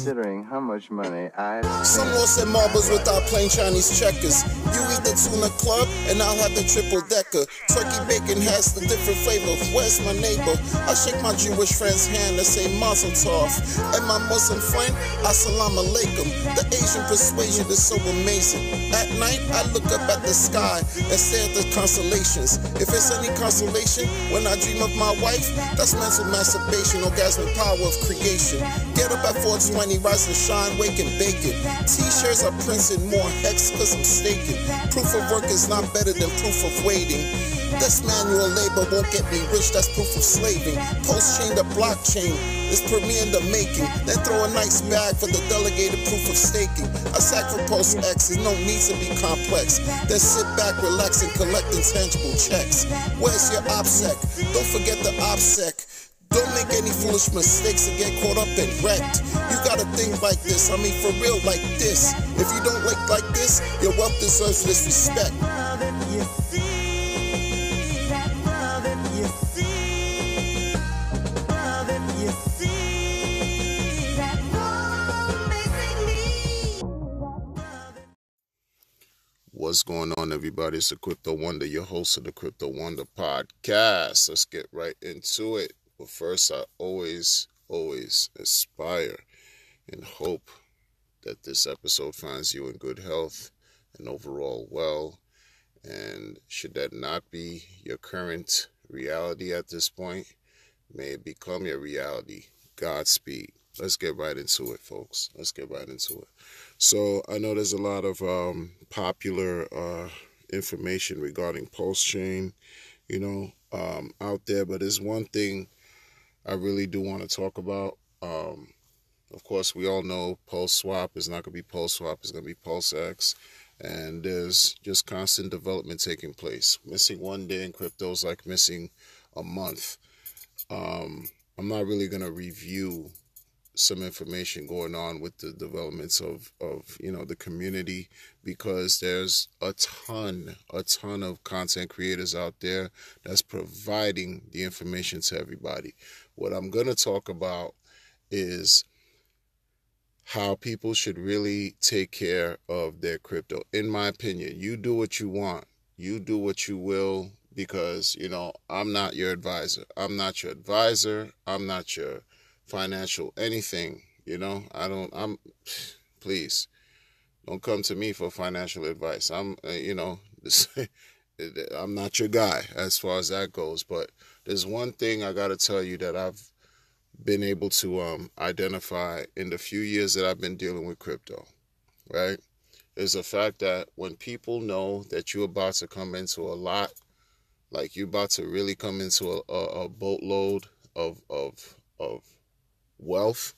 considering how much money I Some lost their marbles without playing Chinese checkers. You eat the tuna club, and I'll have the triple decker. Turkey bacon has the different flavor. Where's my neighbor? I shake my Jewish friend's hand and say Mazel Tov. And my Muslim friend, Assalamu alaikum. The Asian persuasion is so amazing. At night, I look up at the sky and stare at the constellations. If it's any consolation, when I dream of my wife, that's mental masturbation, orgasmic power of creation. Get up at 4:20, rise and shine, wake and bake it. T-shirts are printing more hex cause I'm staking. Proof of work is not better than proof of waiting. This manual labor won't get me rich, that's proof of slaving. PulseChain, the blockchain, is premiere in the making. Then throw a nice bag for the delegated proof of staking. A sack for PulseX, there's no need to be complex. Then sit back, relax, and collect intangible checks. Where's your OPSEC? Don't forget the OPSEC. Don't make any foolish mistakes and get caught up and wrecked. You gotta think like this, I mean for real like this. If you don't like this, your wealth deserves disrespect. What's going on, everybody? It's the Crypto Wonder, your host of the Crypto Wonder podcast. Let's get right into it. But first, I always aspire and hope that this episode finds you in good health and overall well. And should that not be your current reality at this point, may it become your reality. Godspeed. Let's get right into it, folks. Let's get right into it. So I know there's a lot of popular information regarding PulseChain, out there. But there's one thing I really do want to talk about. Of course, we all know Pulse Swap is not going to be Pulse Swap. It's going to be PulseX. And there's just constant development taking place. Missing one day in crypto is like missing a month. I'm not really going to review some information going on with the developments of the community, because there's a ton of content creators out there that's providing the information to everybody. What I'm going to talk about is how people should really take care of their crypto. In my opinion, you do what you want. You do what you will, because, I'm not your advisor. I'm not your advisor. I'm not your financial anything. Please don't come to me for financial advice. I'm not your guy as far as that goes. But there's one thing I got to tell you that I've been able to identify in the few years that I've been dealing with crypto, right? Is the fact that when people know that you're about to come into a lot, like you're about to really come into a boatload of wealth,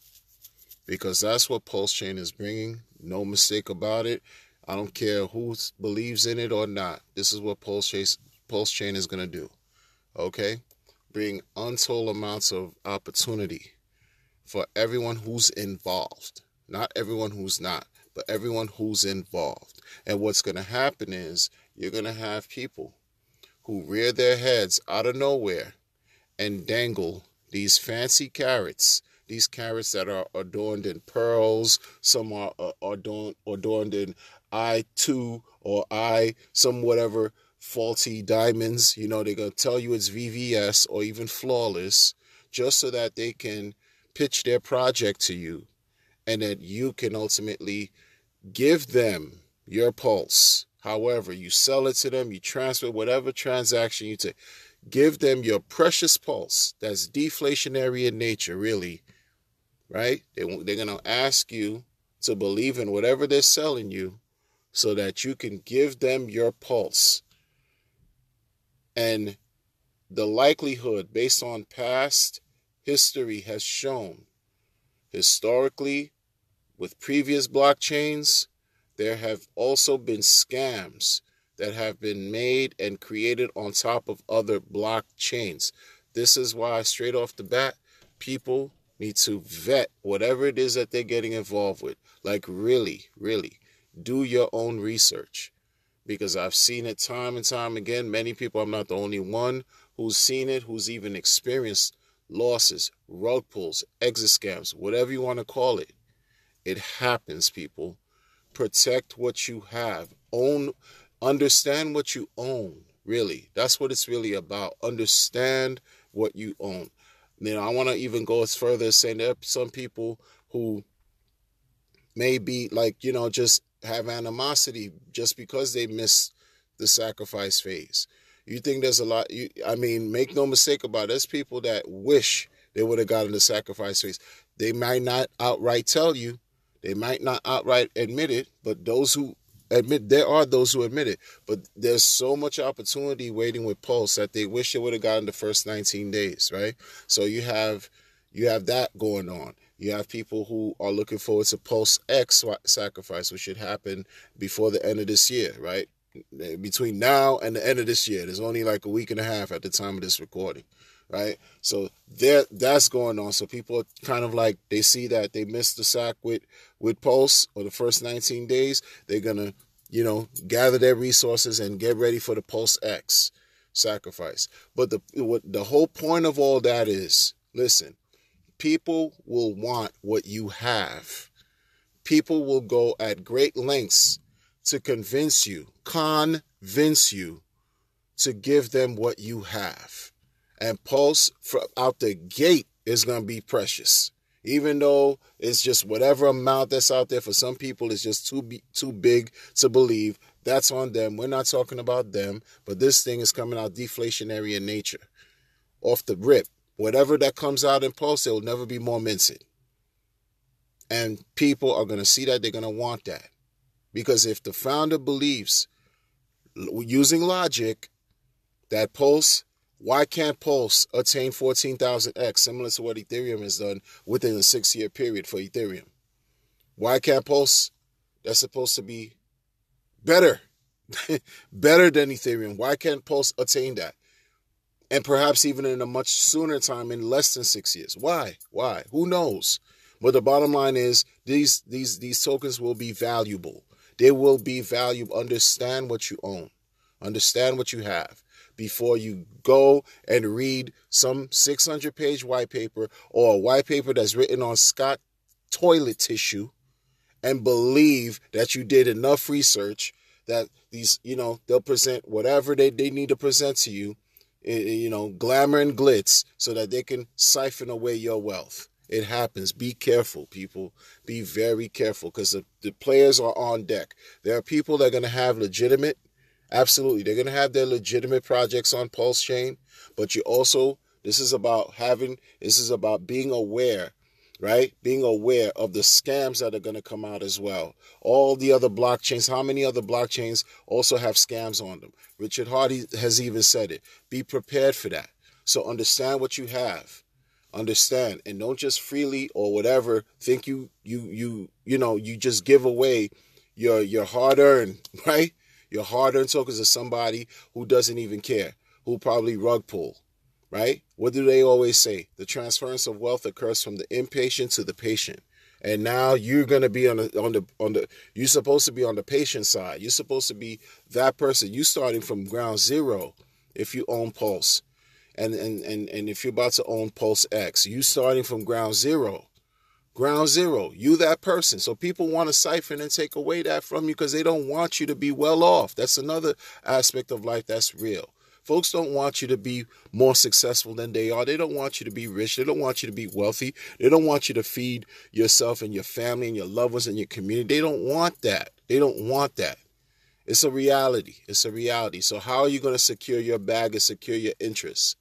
because that's what PulseChain is bringing. No mistake about it. I don't care who believes in it or not. This is what PulseChain is going to do. Okay? Bring untold amounts of opportunity for everyone who's involved. Not everyone who's not, but everyone who's involved. And what's going to happen is you're going to have people who rear their heads out of nowhere and dangle these fancy carrots. These carrots that are adorned in pearls, some are adorned in I2 or some whatever faulty diamonds. They're going to tell you it's VVS or even flawless, just so that they can pitch their project to you, and that you can ultimately give them your pulse. However, you sell it to them, you transfer whatever transaction you take. Give them your precious pulse that's deflationary in nature, really. Right? They're going to ask you to believe in whatever they're selling you so that you can give them your pulse. And the likelihood, based on past history, has shown, historically, with previous blockchains, there have also been scams that have been made and created on top of other blockchains. This is why, straight off the bat, people need to vet whatever it is that they're getting involved with. Like, really do your own research, because I've seen it time and time again. Many people, I'm not the only one who's seen it, who's even experienced losses, rug pulls, exit scams, whatever you want to call it. It happens, people. Protect what you have. Understand what you own, really. That's what it's really about. Understand what you own. I want to even go as further as saying there are some people who may be like, just have animosity just because they missed the sacrifice phase. You think there's a lot, make no mistake about it. There's people that wish they would have gotten the sacrifice phase. They might not outright tell you, they might not outright admit it, but there are those who admit it. But there's so much opportunity waiting with Pulse that they wish they would have gotten the first 19 days, right? So you have that going on. You have people who are looking forward to PulseX sacrifice, which should happen before the end of this year, right? Between now and the end of this year. There's only like a week and a half at the time of this recording, right? So that's going on. So people are kind of like, they see that they missed the sack with Pulse or the first 19 days. They're going to, gather their resources and get ready for the PulseX sacrifice. But the whole point of all that is, listen, people will want what you have. People will go at great lengths to convince you to give them what you have. And Pulse out the gate is going to be precious. Even though it's just whatever amount that's out there, for some people it's just too big to believe. That's on them. We're not talking about them. But this thing is coming out deflationary in nature. Off the rip. Whatever that comes out in Pulse, it will never be more minced. And people are going to see that. They're going to want that. Because if the founder believes, using logic, that Pulse, why can't Pulse attain 14,000x, similar to what Ethereum has done within a 6-year period for Ethereum? Why can't Pulse, that's supposed to be better, better than Ethereum? Why can't Pulse attain that? And perhaps even in a much sooner time, in less than 6 years. Why? Who knows? But the bottom line is, these tokens will be valuable. They will be valuable. Understand what you own. Understand what you have before you go and read some 600-page white paper or a white paper that's written on Scott toilet tissue and believe that you did enough research that these, they'll present whatever they need to present to you, glamour and glitz, so that they can siphon away your wealth. It happens. Be careful, people. Be very careful, because the players are on deck. There are people that are going to have legitimate, absolutely, they're going to have their legitimate projects on PulseChain, but this is about being aware, right? Being aware of the scams that are going to come out as well. All the other blockchains, how many other blockchains also have scams on them? Richard Hardy has even said it. Be prepared for that. So understand what you have. Understand, and don't just freely or whatever think you just give away your hard-earned, right? Your hard-earned tokens to somebody who doesn't even care, who probably rug pull, right? What do they always say? The transference of wealth occurs from the impatient to the patient. And now you're going to be you're supposed to be on the patient side. You're supposed to be that person. You starting from ground zero if you own Pulse. And if you're about to own PulseX, you starting from ground zero, you that person. So people want to siphon and take away that from you because they don't want you to be well off. That's another aspect of life that's real. Folks don't want you to be more successful than they are. They don't want you to be rich. They don't want you to be wealthy. They don't want you to feed yourself and your family and your loved ones and your community. They don't want that. It's a reality. So how are you going to secure your bag and secure your interests?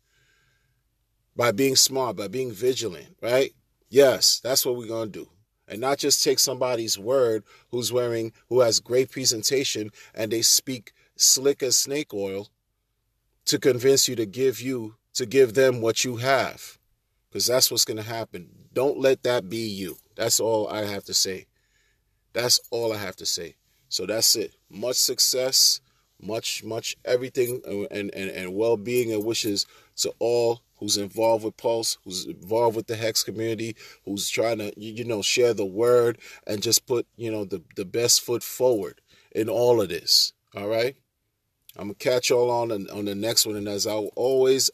By being smart, by being vigilant, right? Yes, that's what we're going to do. And not just take somebody's word who has great presentation and they speak slick as snake oil to convince you to give them what you have. Because that's what's going to happen. Don't let that be you. That's all I have to say. So that's it. Much success, much everything and well-being and wishes to all who's involved with Pulse, who's involved with the Hex community, who's trying to, share the word and just put, the best foot forward in all of this. All right? I'm going to catch y'all on the next one. And as I always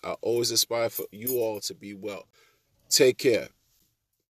aspire for you all to be well. Take care.